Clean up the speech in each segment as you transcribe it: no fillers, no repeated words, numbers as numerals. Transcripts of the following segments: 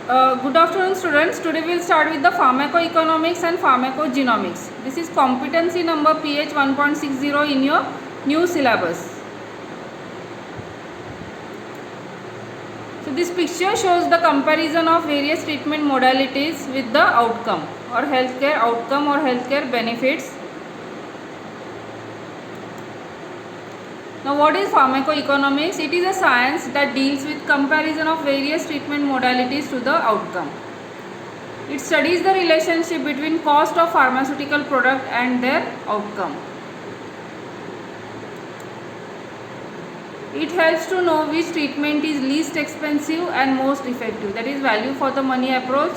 Good afternoon, students. Today we will start with the pharmacoeconomics and pharmacogenomics. This is competency number PH 1.60 in your new syllabus. So this picture shows the comparison of various treatment modalities with the outcome or healthcare benefits. Now what is pharmacoeconomics? It is a science that deals with comparison of various treatment modalities to the outcome. It studies the relationship between cost of pharmaceutical product and their outcome. It helps to know which treatment is least expensive and most effective, that is value for the money approach.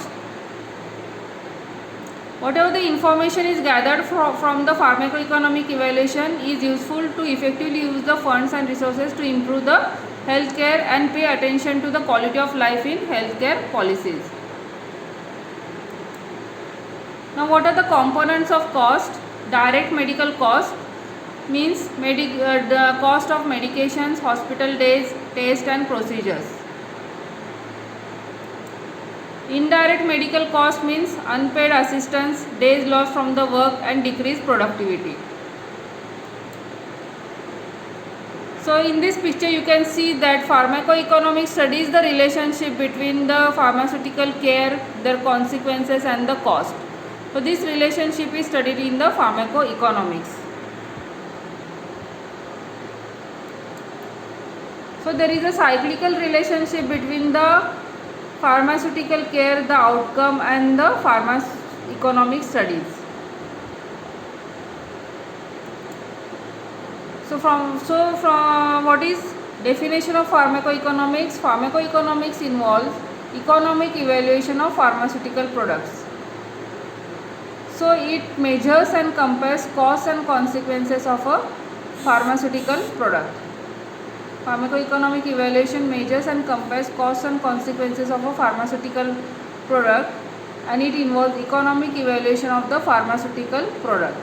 Whatever the information is gathered from the pharmacoeconomic evaluation is useful to effectively use the funds and resources to improve the healthcare and pay attention to the quality of life in healthcare policies. Now what are the components of cost? Direct medical cost means the cost of medications, hospital days, tests and procedures. Indirect medical cost means unpaid assistance, days lost from the work and decreased productivity. So in this picture you can see that pharmacoeconomics studies the relationship between the pharmaceutical care, their consequences and the cost. So this relationship is studied in the pharmacoeconomics. So there is a cyclical relationship between the pharmaceutical care, the outcome and the pharmacoeconomic studies. So from what is definition of pharmacoeconomics? Pharmacoeconomics involves economic evaluation of pharmaceutical products. So it measures and compares costs and consequences of a pharmaceutical product. Pharmacoeconomic evaluation measures and compares costs and consequences of a pharmaceutical product, and it involves economic evaluation of the pharmaceutical product.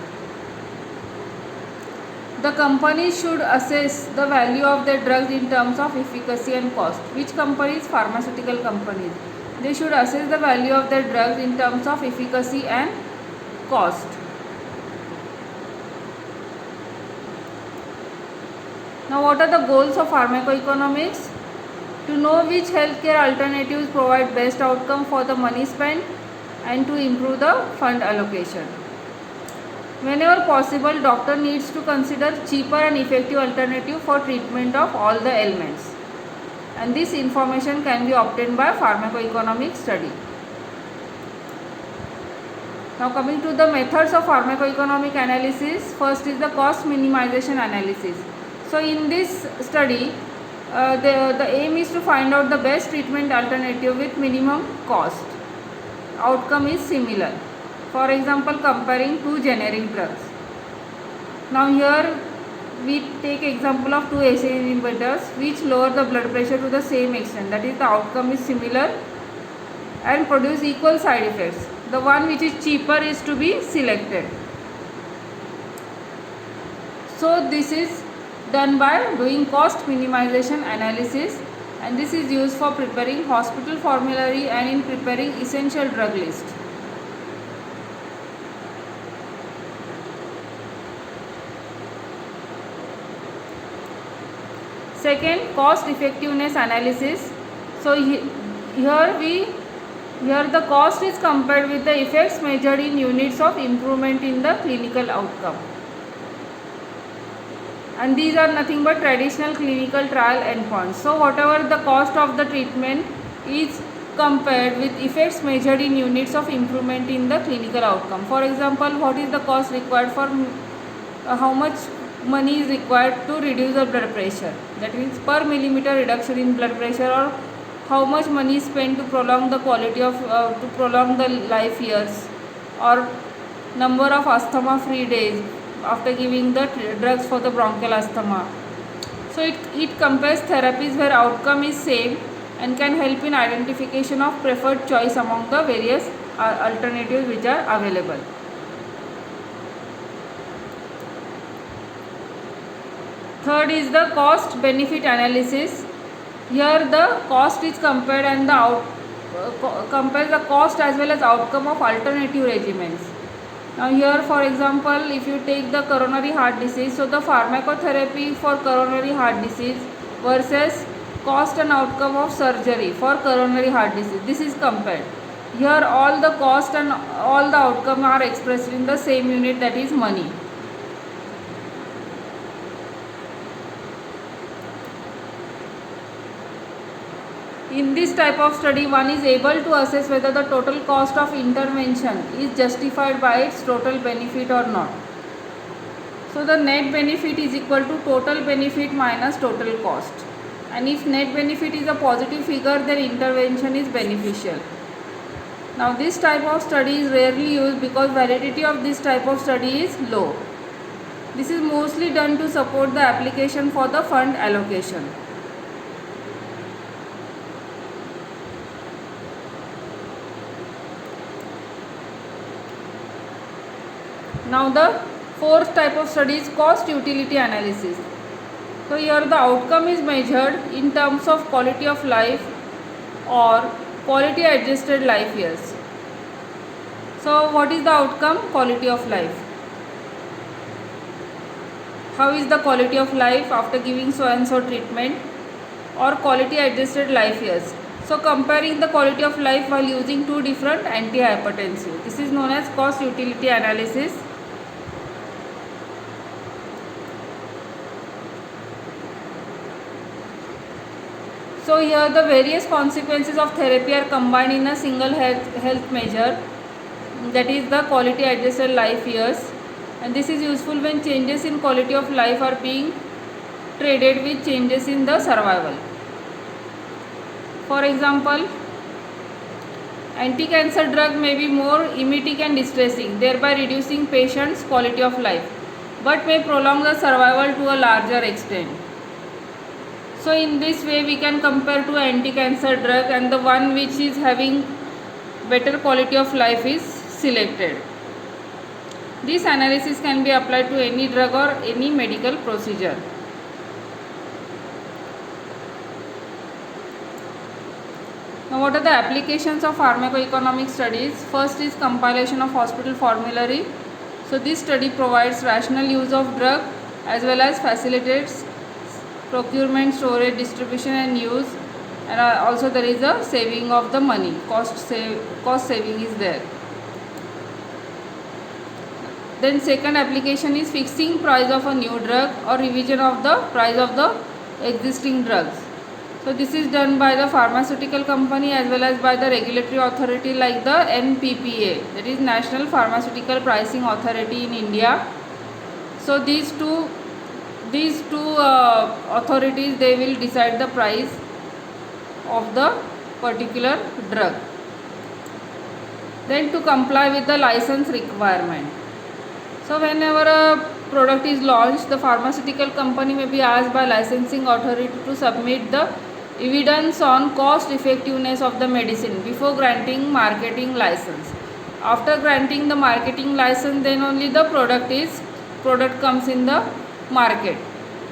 The company should assess the value of their drugs in terms of efficacy and cost. Which companies? Pharmaceutical companies. They should assess the value of their drugs in terms of efficacy and cost. Now what are the goals of pharmacoeconomics? To know which healthcare alternatives provide best outcome for the money spent and to improve the fund allocation. Whenever possible, doctor needs to consider cheaper and effective alternative for treatment of all the ailments. And this information can be obtained by pharmacoeconomic study. Now coming to the methods of pharmacoeconomic analysis, first is the cost minimization analysis. So in this study, the aim is to find out the best treatment alternative with minimum cost. Outcome is similar. For example, comparing two generic drugs. Now here we take example of two ACE inhibitors which lower the blood pressure to the same extent. That is, the outcome is similar and produce equal side effects. The one which is cheaper is to be selected. So this is done by doing cost minimization analysis, and this is used for preparing hospital formulary and in preparing essential drug list. Second, cost effectiveness analysis. So here the cost is compared with the effects measured in units of improvement in the clinical outcome. And these are nothing but traditional clinical trial endpoints. So whatever the cost of the treatment is compared with effects measured in units of improvement in the clinical outcome. For example, what is the cost required for how much money is required to reduce the blood pressure, that means per millimeter reduction in blood pressure, or how much money is spent to prolong the quality of to prolong the life years, or number of asthma free days after giving the drugs for the bronchial asthma. So it compares therapies where outcome is same and can help in identification of preferred choice among the various alternatives which are available. Third is the cost benefit analysis. Here the cost is compared and the compare the cost as well as outcome of alternative regimens. Now here, for example, if you take the coronary heart disease, so the pharmacotherapy for coronary heart disease versus cost and outcome of surgery for coronary heart disease, this is compared. Here all the cost and all the outcome are expressed in the same unit, that is money. In this type of study, one is able to assess whether the total cost of intervention is justified by its total benefit or not. So the net benefit is equal to total benefit minus total cost. And if net benefit is a positive figure, then intervention is beneficial. Now this type of study is rarely used because validity of this type of study is low. This is mostly done to support the application for the fund allocation. Now the fourth type of study is cost utility analysis. So here the outcome is measured in terms of quality of life or quality adjusted life years. So what is the outcome? Quality of life. How is the quality of life after giving so and so treatment, or quality adjusted life years. So comparing the quality of life while using two different antihypertensives. This is known as cost utility analysis. So here the various consequences of therapy are combined in a single health measure, that is the quality adjusted life years, and this is useful when changes in quality of life are being traded with changes in the survival. For example, anti-cancer drug may be more emetic and distressing, thereby reducing patients' quality of life, but may prolong the survival to a larger extent. So in this way we can compare two anti-cancer drug, and the one which is having better quality of life is selected. This analysis can be applied to any drug or any medical procedure. Now what are the applications of pharmacoeconomic studies? First is compilation of hospital formulary. So this study provides rational use of drug as well as facilitates procurement, storage, distribution and use, and also there is a saving of the money, cost saving is there. Then second application is fixing price of a new drug or revision of the price of the existing drugs. So this is done by the pharmaceutical company as well as by the regulatory authority like the NPPA, that is National Pharmaceutical Pricing Authority in India. So these two authorities, they will decide the price of the particular drug. Then to comply with the license requirement. So whenever a product is launched, the pharmaceutical company may be asked by licensing authority to submit the evidence on cost effectiveness of the medicine before granting marketing license. After granting the marketing license, then only the product comes in the market,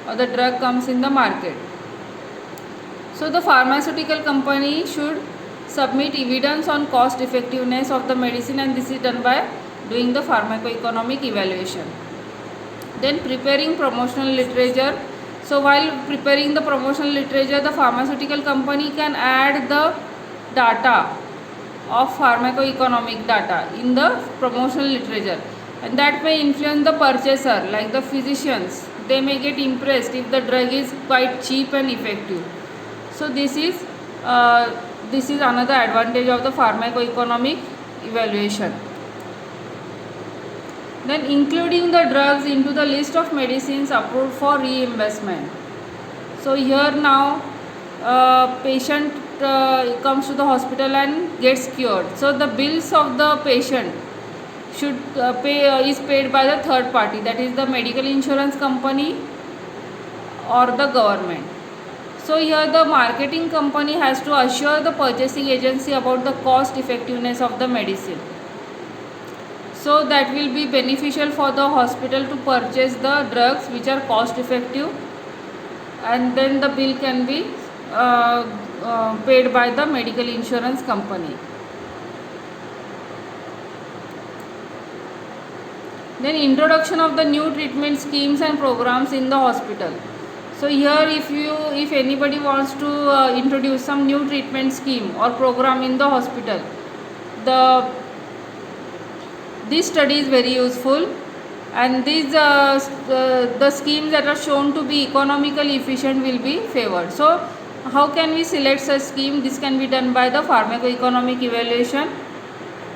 or the drug comes in the market. So the pharmaceutical company should submit evidence on cost effectiveness of the medicine, and this is done by doing the pharmacoeconomic evaluation. Then preparing promotional literature. So while preparing the promotional literature, the pharmaceutical company can add the data of pharmacoeconomic data in the promotional literature, and that may influence the purchaser like the physicians. They may get impressed if the drug is quite cheap and effective. So this is another advantage of the pharmacoeconomic evaluation. Then including the drugs into the list of medicines approved for reimbursement. So here now patient comes to the hospital and gets cured. So the bills of the patient should is paid by the third party, that is the medical insurance company or the government. So here the marketing company has to assure the purchasing agency about the cost effectiveness of the medicine. So that will be beneficial for the hospital to purchase the drugs which are cost effective, and then the bill can be paid by the medical insurance company. Then introduction of the new treatment schemes and programs in the hospital. So here if anybody wants to introduce some new treatment scheme or program in the hospital, this study is very useful, and these the schemes that are shown to be economically efficient will be favored. So how can we select such scheme? This can be done by the pharmacoeconomic evaluation,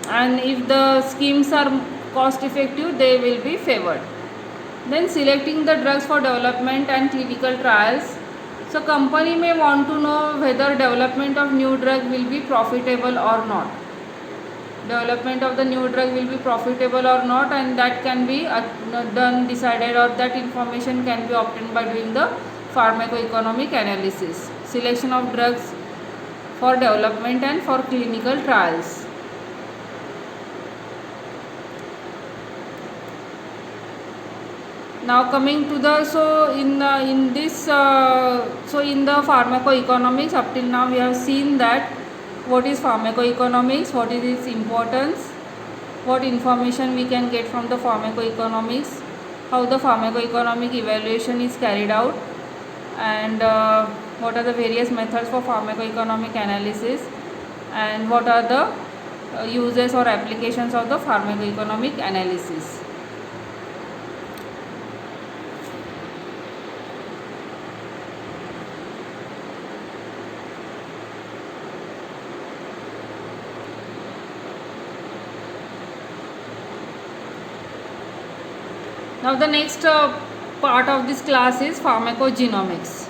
and if the schemes are cost effective, they will be favored. Then selecting the drugs for development and clinical trials. So company may want to know whether development of new drug will be profitable or not. Development of the new drug will be profitable or not, and that can be decided, or that information can be obtained by doing the pharmacoeconomic analysis. Selection of drugs for development and for clinical trials. Now coming to the in the pharmacoeconomics, up till now we have seen that what is pharmacoeconomics, what is its importance, what information we can get from the pharmacoeconomics, how the pharmacoeconomic evaluation is carried out, and what are the various methods for pharmacoeconomic analysis, and what are the uses or applications of the pharmacoeconomic analysis. Now the next part of this class is pharmacogenomics.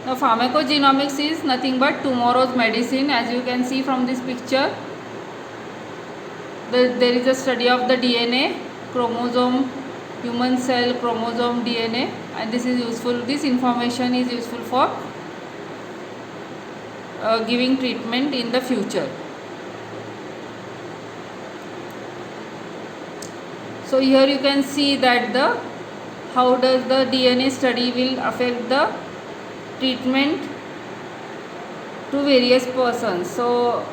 Now pharmacogenomics is nothing but tomorrow's medicine. As you can see from this picture, there is a study of the DNA, chromosome, human cell, chromosome, DNA, and this is useful. This information is useful for giving treatment in the future. So here you can see that how does the DNA study will affect the treatment to various persons. So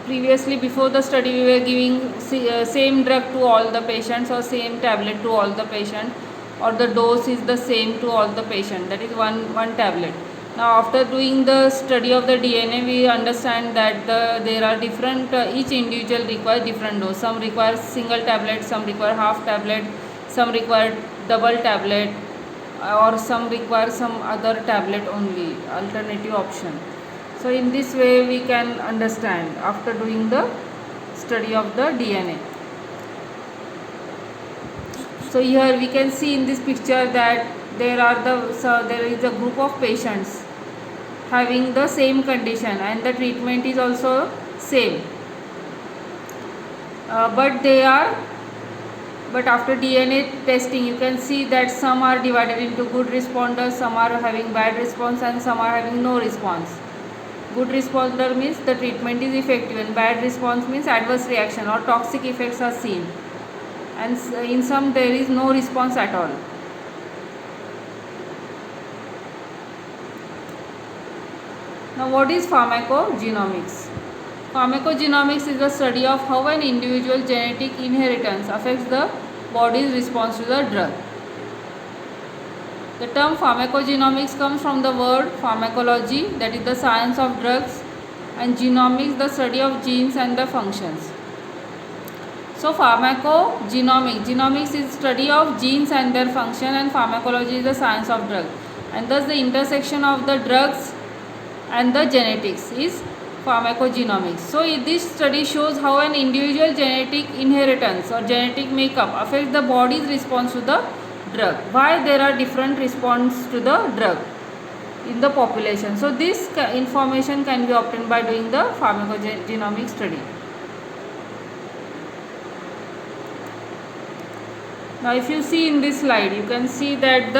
previously, before the study, we were giving same drug to all the patients, or same tablet to all the patients, or the dose is the same to all the patients, that is one tablet. Now after doing the study of the DNA, we understand that there are different, each individual requires different dose. Some require single tablet, some require half tablet, some require double tablet, or some require some other tablet only, alternative option. So in this way we can understand after doing the study of the DNA. So here we can see in this picture that there is a group of patients having the same condition, and the treatment is also same, but after DNA testing you can see that some are divided into good responders, some are having bad response, and some are having no response. Good responder means the treatment is effective, and bad response means adverse reaction or toxic effects are seen, and in some there is no response at all. Now what is pharmacogenomics? Pharmacogenomics is the study of how an individual genetic inheritance affects the body's response to the drug. The term pharmacogenomics comes from the word pharmacology, that is the science of drugs, and genomics, the study of genes and the functions. So genomics is study of genes and their function, and pharmacology is the science of drugs, and thus the intersection of the drugs and the genetics is pharmacogenomics. So this study shows how an individual genetic inheritance or genetic makeup affects the body's response to the drug. Why there are different response to the drug in the population. So this information can be obtained by doing the pharmacogenomic study. Now if you see in this slide, you can see that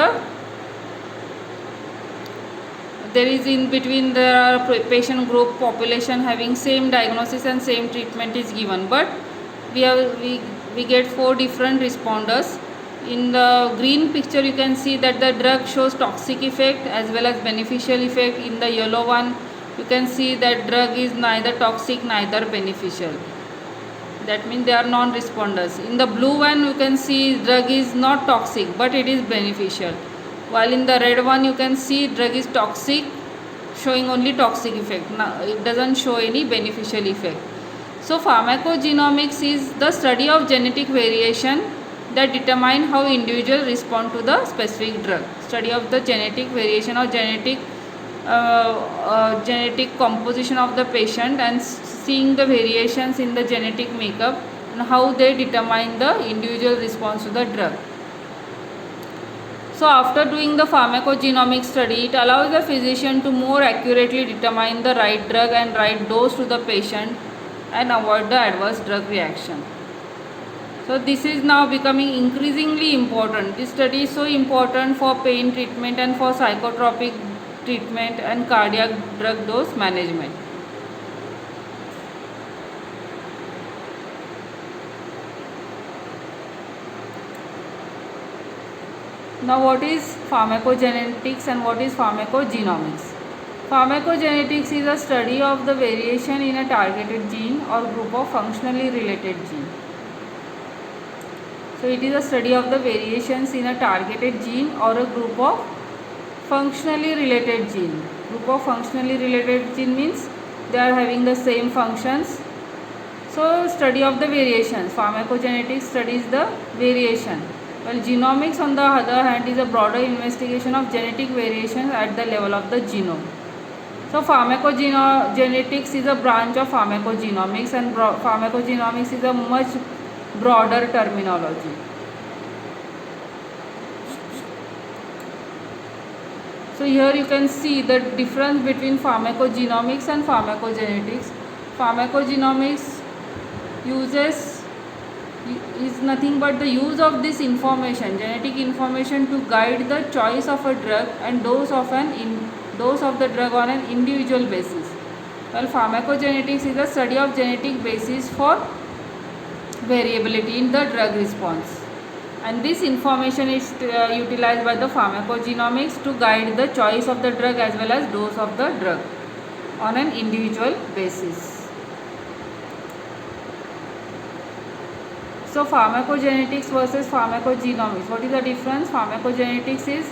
there is in between there are patient group population having same diagnosis and same treatment is given, but we get 4 different responders, In the green picture you can see that the drug shows toxic effect as well as beneficial effect. In the yellow one you can see that drug is neither toxic neither beneficial. That means they are non-responders. In the blue one you can see drug is not toxic but it is beneficial. While in the red one you can see drug is toxic, showing only toxic effect. Now, it doesn't show any beneficial effect. So pharmacogenomics is the study of genetic variation that determine how individuals respond to the specific drug. Study of the genetic variation or genetic composition of the patient and seeing the variations in the genetic makeup and how they determine the individual response to the drug. So after doing the pharmacogenomic study, it allows the physician to more accurately determine the right drug and right dose to the patient and avoid the adverse drug reaction. So this is now becoming increasingly important. This study is so important for pain treatment and for psychotropic treatment and cardiac drug dose management. Now what is pharmacogenetics and what is pharmacogenomics? Pharmacogenetics is a study of the variation in a targeted gene or group of functionally related genes. So it is a study of the variations in a targeted gene or a group of functionally related gene. Group of functionally related gene means they are having the same functions. So study of the variations. Pharmacogenetics studies the variation. Well, genomics on the other hand is a broader investigation of genetic variations at the level of the genome. So pharmacogenetics is a branch of pharmacogenomics and pharmacogenomics is a much broader terminology. So here you can see the difference between pharmacogenomics and pharmacogenetics. Pharmacogenomics is nothing but the use of this information, genetic information, to guide the choice of a drug and dose of the drug on an individual basis. Well, pharmacogenetics is a study of genetic basis for variability in the drug response, and this information is utilized by the pharmacogenomics to guide the choice of the drug as well as dose of the drug on an individual basis. So pharmacogenetics versus pharmacogenomics. What is the difference? Pharmacogenetics is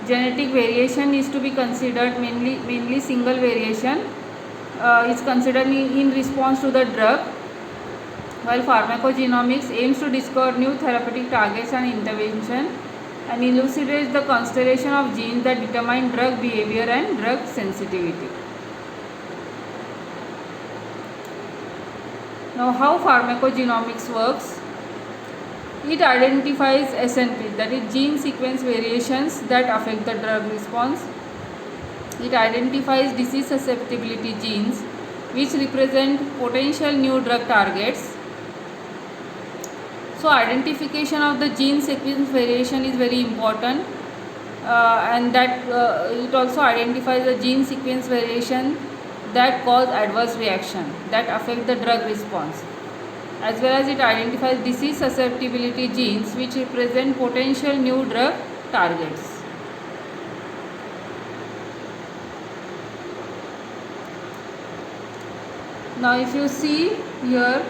genetic variation is to be considered mainly single variation is considered in response to the drug, while pharmacogenomics aims to discover new therapeutic targets and intervention and elucidates the constellation of genes that determine drug behavior and drug sensitivity. Now, how pharmacogenomics works? It identifies SNPs, that is gene sequence variations that affect the drug response. It identifies disease susceptibility genes which represent potential new drug targets. So identification of the gene sequence variation is very important, and that it also identifies the gene sequence variation that cause adverse reaction that affect the drug response, as well as it identifies disease susceptibility genes which represent potential new drug targets. Now if you see here,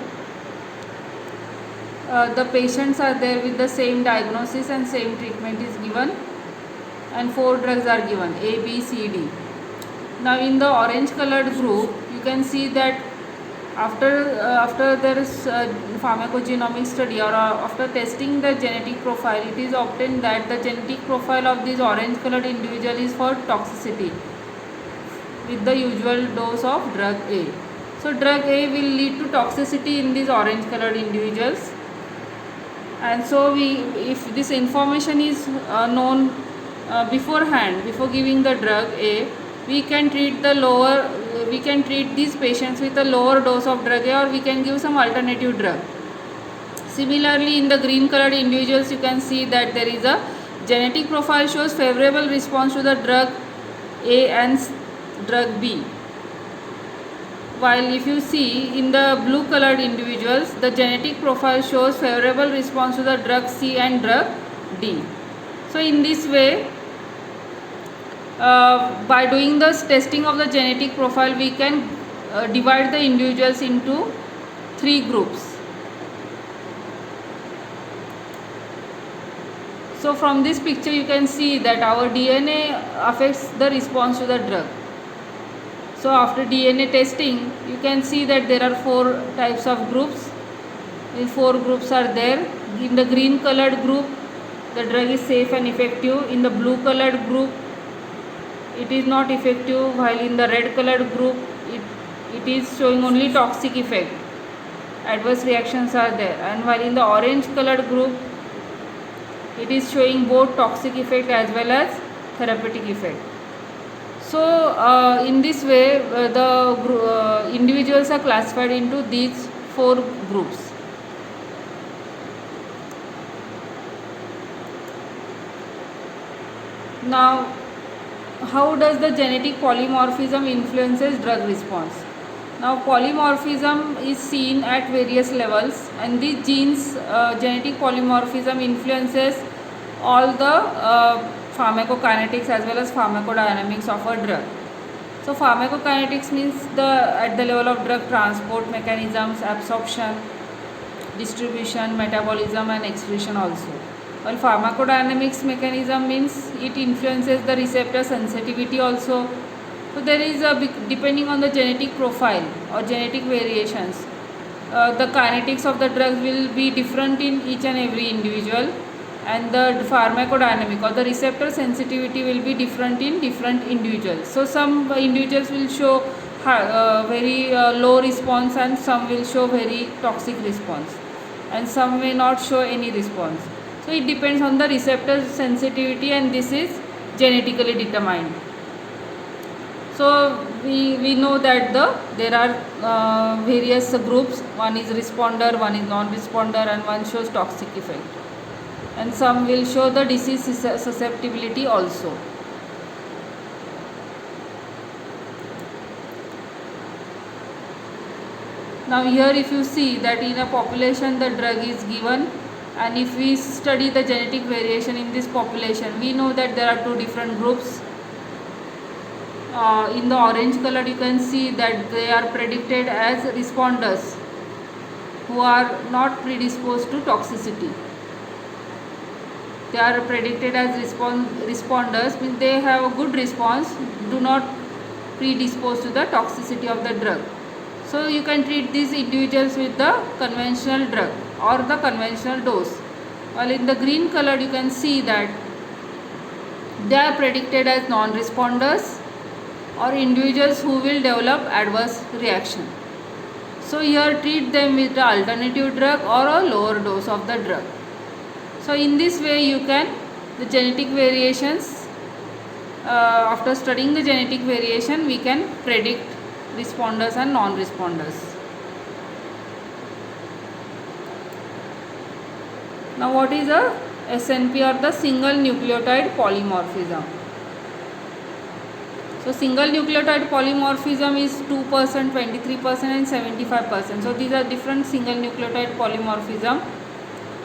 the patients are there with the same diagnosis and same treatment is given, and 4 drugs are given, A, B, C, D. Now in the orange colored group you can see that after there is pharmacogenomic study or after testing the genetic profile, it is obtained that the genetic profile of this orange colored individual is for toxicity with the usual dose of drug A. So drug A will lead to toxicity in these orange colored individuals, and so if this information is known beforehand, before giving the drug A, we can treat these patients with a lower dose of drug A, or we can give some alternative drug. Similarly, in the green colored individuals you can see that there is a genetic profile shows favorable response to the drug A and drug B. While if you see in the blue colored individuals, the genetic profile shows favorable response to the drug C and drug D. So in this way, by doing this testing of the genetic profile, we can divide the individuals into 3 groups. So from this picture you can see that our DNA affects the response to the drug. So after DNA testing, you can see that there are 4 types of groups. These 4 groups are there. In the green colored group, the drug is safe and effective. In the blue colored group, it is not effective, while in the red colored group, it is showing only toxic effect. Adverse reactions are there. And while in the orange colored group, it is showing both toxic effect as well as therapeutic effect. So in this way, the individuals are classified into these 4 groups. Now, how does the genetic polymorphism influences drug response? Now, polymorphism is seen at various levels, and these genes, genetic polymorphism influences all the pharmacokinetics as well as pharmacodynamics of a drug. So pharmacokinetics means at the level of drug transport mechanisms, absorption, distribution, metabolism and excretion also. While pharmacodynamics mechanism means it influences the receptor sensitivity also. So there is depending on the genetic profile or genetic variations, the kinetics of the drug will be different in each and every individual, and the pharmacodynamic or the receptor sensitivity will be different in different individuals. So some individuals will show very low response, and some will show very toxic response, and some may not show any response. So it depends on the receptor sensitivity, and this is genetically determined. So we know that there are various groups. One is responder, one is non-responder, and one shows toxic effect, and some will show the disease susceptibility also. Now here if you see that in a population the drug is given, and if we study the genetic variation in this population, we know that there are 2 different groups. In the orange color you can see that they are predicted as responders who are not predisposed to toxicity. They are predicted as responders, means they have a good response, do not predispose to the toxicity of the drug. So you can treat these individuals with the conventional drug or the conventional dose. While in the green color you can see that they are predicted as non-responders or individuals who will develop adverse reaction. So here treat them with the alternative drug or a lower dose of the drug. So in this way you can, the genetic variations, after studying the genetic variation we can predict responders and non-responders. Now what is a SNP or the single nucleotide polymorphism? So single nucleotide polymorphism is 2%, 23% and 75%. So these are different single nucleotide polymorphism.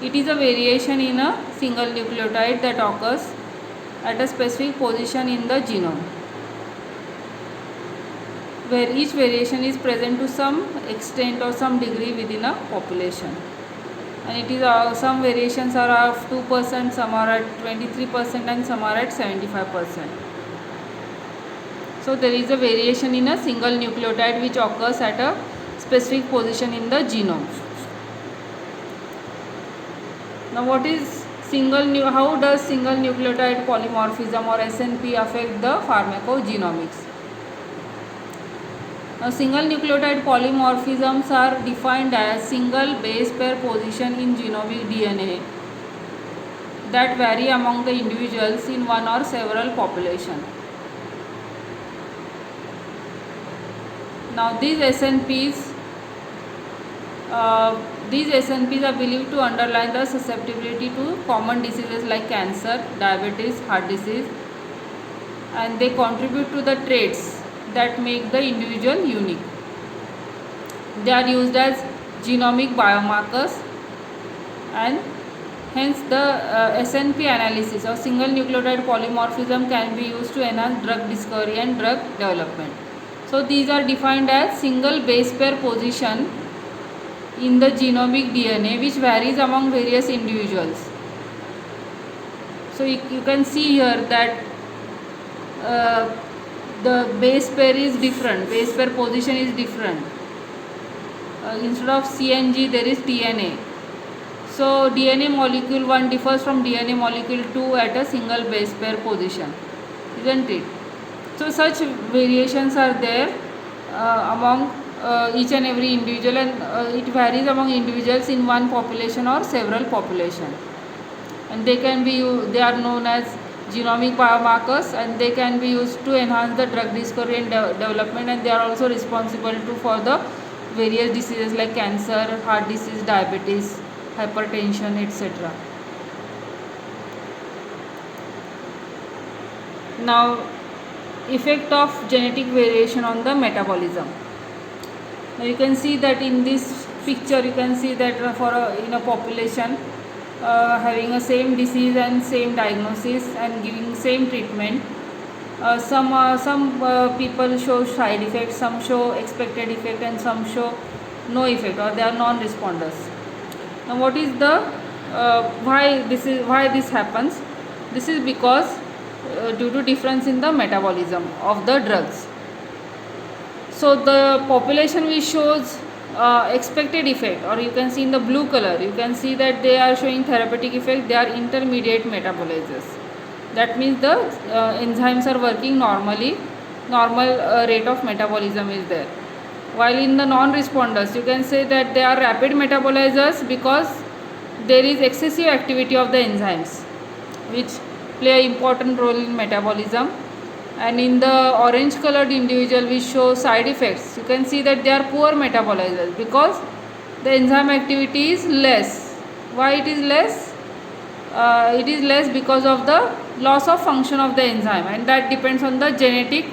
It is a variation in a single nucleotide that occurs at a specific position in the genome, where each variation is present to some extent or some degree within a population. And it is some variations are of 2%, some are at 23% and some are at 75%. So there is a variation in a single nucleotide which occurs at a specific position in the genome. Now what is how does single nucleotide polymorphism or SNP affect the pharmacogenomics? Now single nucleotide polymorphisms are defined as single base pair position in genomic DNA that vary among the individuals in one or several populations. Now these SNPs are believed to underline the susceptibility to common diseases like cancer, diabetes, heart disease, and they contribute to the traits that make the individual unique. They are used as genomic biomarkers, and hence the SNP analysis or single nucleotide polymorphism can be used to enhance drug discovery and drug development. So these are defined as single base pair position in the genomic DNA which varies among various individuals. So you can see here that the base pair is different, base pair position is different. Instead of CNG there is TNA. So DNA molecule 1 differs from DNA molecule 2 at a single base pair position, isn't it? So such variations are there among each and every individual, and it varies among individuals in one population or several population, and they are known as genomic biomarkers, and they can be used to enhance the drug discovery and development, and they are also responsible for the various diseases like cancer, heart disease, diabetes, hypertension, etc. Now, effect of genetic variation on the metabolism. Now you can see that in this picture you can see that in a population having a same disease and same diagnosis and giving same treatment, some people show side effects, some show expected effect, and some show no effect, or they are non-responders. Now what is the why this happens? This is because due to difference in the metabolism of the drugs. So the population which shows expected effect, or you can see in the blue color, you can see that they are showing therapeutic effect, they are intermediate metabolizers. That means the enzymes are working normally, normal rate of metabolism is there. While in the non-responders you can say that they are rapid metabolizers because there is excessive activity of the enzymes which play an important role in metabolism. And in the orange colored individual which show side effects, you can see that they are poor metabolizers because the enzyme activity is less. Why it is less? It is less because of the loss of function of the enzyme, and that depends on the genetic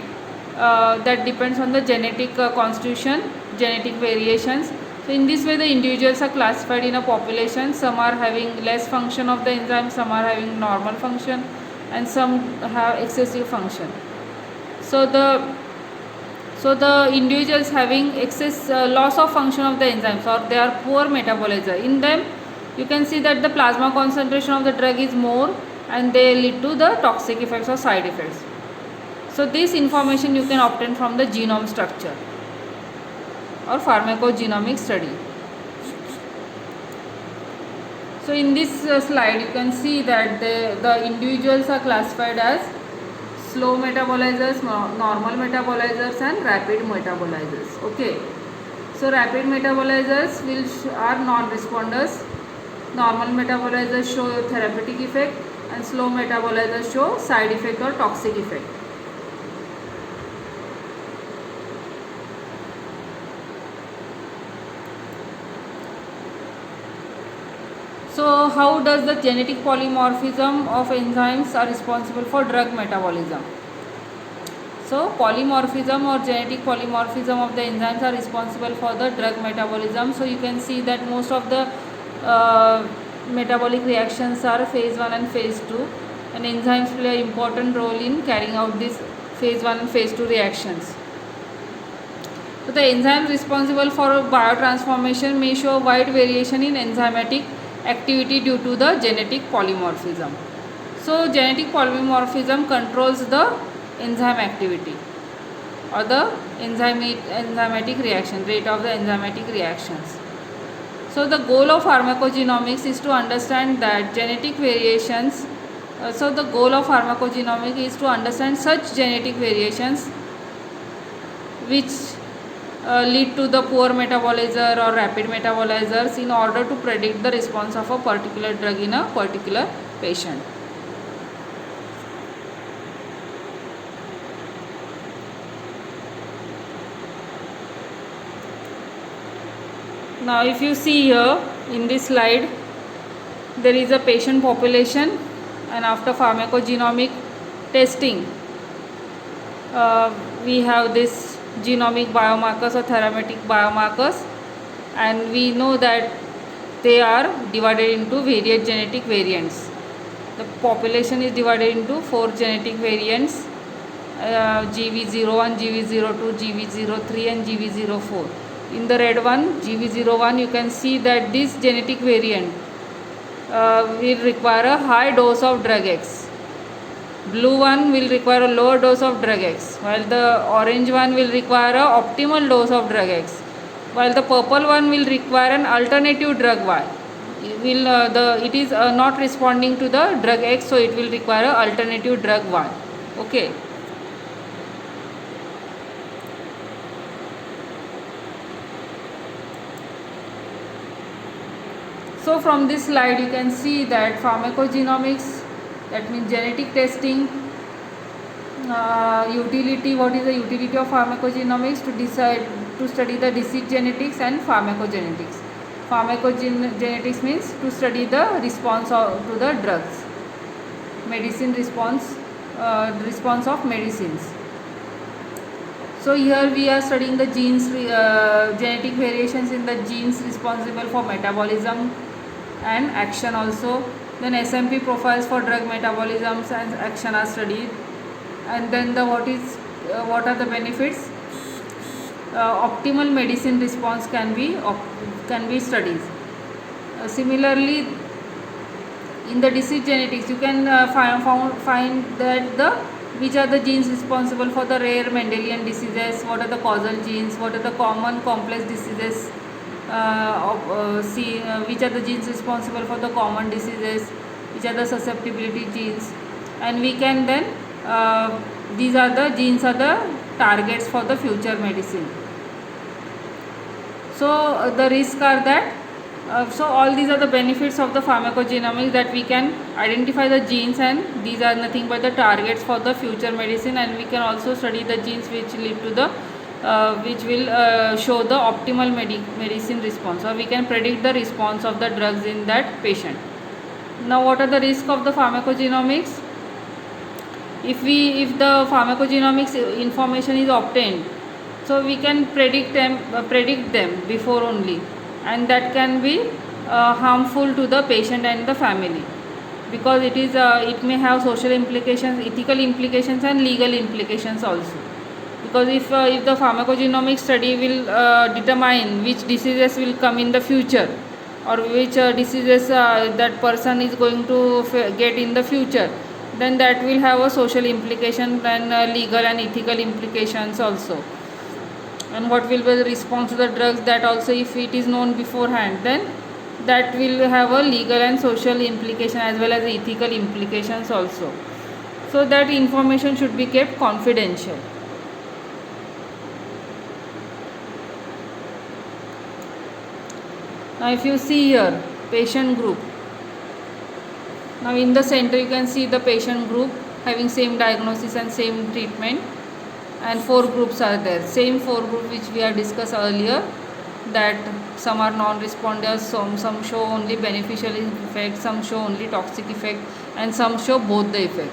constitution, genetic variations. So in this way the individuals are classified in a population. Some are having less function of the enzyme, some are having normal function, and some have excessive function. So the individuals having excess loss of function of the enzymes, or they are poor metabolizer, in them you can see that the plasma concentration of the drug is more, and they lead to the toxic effects or side effects. So this information you can obtain from the genome structure or pharmacogenomic study. So in this slide you can see that the individuals are classified as slow metabolizers, normal metabolizers, and rapid metabolizers. Okay. So rapid metabolizers are non-responders, normal metabolizers show therapeutic effect, and slow metabolizers show side effect or toxic effect. So how does the genetic polymorphism of enzymes are responsible for drug metabolism? So polymorphism or genetic polymorphism of the enzymes are responsible for the drug metabolism. So you can see that most of the metabolic reactions are phase 1 and phase 2, and enzymes play an important role in carrying out these phase 1 and phase 2 reactions. So the enzymes responsible for biotransformation may show wide variation in enzymatic activity due to the genetic polymorphism. So genetic polymorphism controls the enzyme activity or the enzymatic reaction, rate of the enzymatic reactions. So the goal of pharmacogenomics is to understand that genetic variations. So the goal of pharmacogenomics is to understand such genetic variations which lead to the poor metabolizer or rapid metabolizers in order to predict the response of a particular drug in a particular patient. Now if you see here in this slide, there is a patient population, and after pharmacogenomic testing we have this genomic biomarkers or therapeutic biomarkers and we know that they are divided into various genetic variants. The population is divided into 4 genetic variants, GV01, GV02, GV03 and GV04. In the red one, GV01, you can see that this genetic variant will require a high dose of drug X. Blue one will require a lower dose of drug X, while the orange one will require a optimal dose of drug X, while the purple one will require an alternative drug Y. It is not responding to the drug X, so it will require a alternative drug Y. Okay. So from this slide you can see that pharmacogenomics, that means genetic testing, utility, what is the utility of pharmacogenomics? To study the disease genetics and pharmacogenetics. Pharmacogenetics means to study the response to the drugs, medicine response of medicines. So here we are studying the genes, genetic variations in the genes responsible for metabolism and action also. Then SMP profiles for drug metabolisms and action are studied, and then what are the benefits? Optimal medicine response can be studied. Similarly, in the disease genetics, you can find that which are the genes responsible for the rare Mendelian diseases, what are the causal genes, what are the common complex diseases, which are the genes responsible for the common diseases, which are the susceptibility genes, and we can then these are the genes are the targets for the future medicine. So the risks are that so all these are the benefits of the pharmacogenomics, that we can identify the genes and these are nothing but the targets for the future medicine, and we can also study the genes which lead to the which will show the optimal medicine response, or we can predict the response of the drugs in that patient. Now what are the risks of the pharmacogenomics? If the pharmacogenomics information is obtained, so we can predict them before only, and that can be harmful to the patient and the family, because it may have social implications, ethical implications and legal implications also. Because if the pharmacogenomic study will determine which diseases will come in the future, or which diseases that person is going to get in the future, then that will have a social implication and legal and ethical implications also. And what will be the response to the drugs, that also if it is known beforehand, then that will have a legal and social implication as well as ethical implications also. So that information should be kept confidential. Now if you see here, patient group. Now in the center you can see the patient group having same diagnosis and same treatment, and 4 groups are there, same 4 groups which we have discussed earlier, that some are non-responders, some show only beneficial effect, some show only toxic effect, and some show both the effect.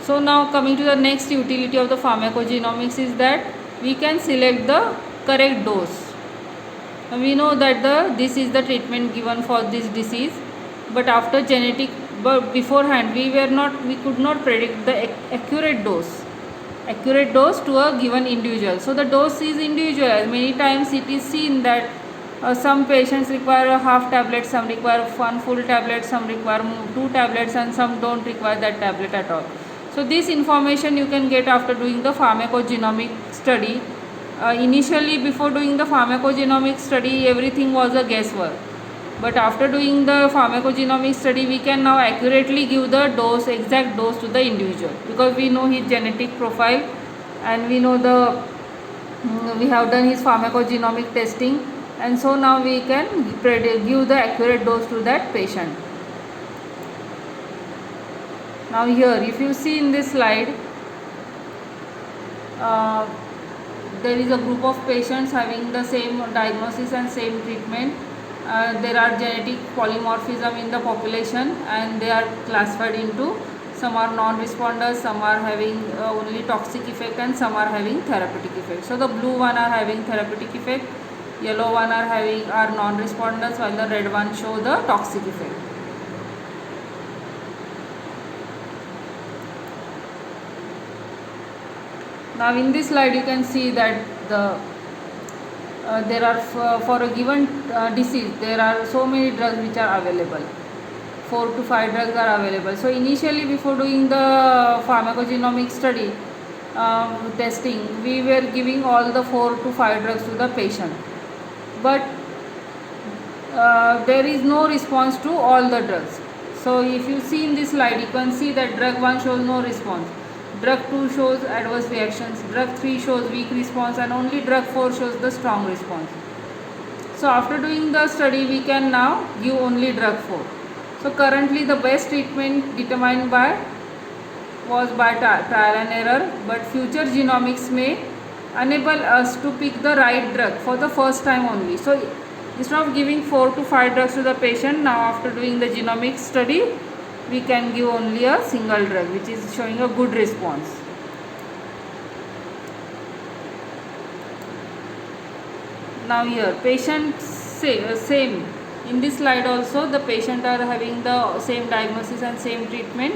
So now coming to the next utility of the pharmacogenomics is that we can select the correct dose. We know that this is the treatment given for this disease, but beforehand we could not predict the accurate dose to a given individual. So the dose is individual. Many times it is seen that some patients require a half tablet, some require 1 full tablet, some require 2 tablets, and some don't require that tablet at all. So this information you can get after doing the pharmacogenomic study. Initially, before doing the pharmacogenomic study, everything was a guesswork. But after doing the pharmacogenomic study, we can now accurately give the exact dose to the individual, because we know his genetic profile, and we know we have done his pharmacogenomic testing, and so now we can give the accurate dose to that patient. Now here, if you see in this slide, there is a group of patients having the same diagnosis and same treatment. There are genetic polymorphism in the population, and they are classified into some are non-responders, some are having only toxic effect, and some are having therapeutic effect. So the blue one are having therapeutic effect, yellow one are non-responders, while the red one show the toxic effect. Now in this slide you can see that there are for a given disease there are so many drugs which are available. 4 to 5 drugs are available. So initially, before doing the pharmacogenomic study testing, we were giving all the 4 to 5 drugs to the patient, but there is no response to all the drugs. So if you see in this slide, you can see that drug 1 shows no response, drug 2 shows adverse reactions, drug 3 shows weak response, and only drug 4 shows the strong response. So after doing the study, we can now give only drug 4. So currently the best treatment determined was by trial and error, but future genomics may enable us to pick the right drug for the first time only. So instead of giving 4 to 5 drugs to the patient, now after doing the genomic study, we can give only a single drug which is showing a good response. Now here patients same. In this slide also the patient are having the same diagnosis and same treatment.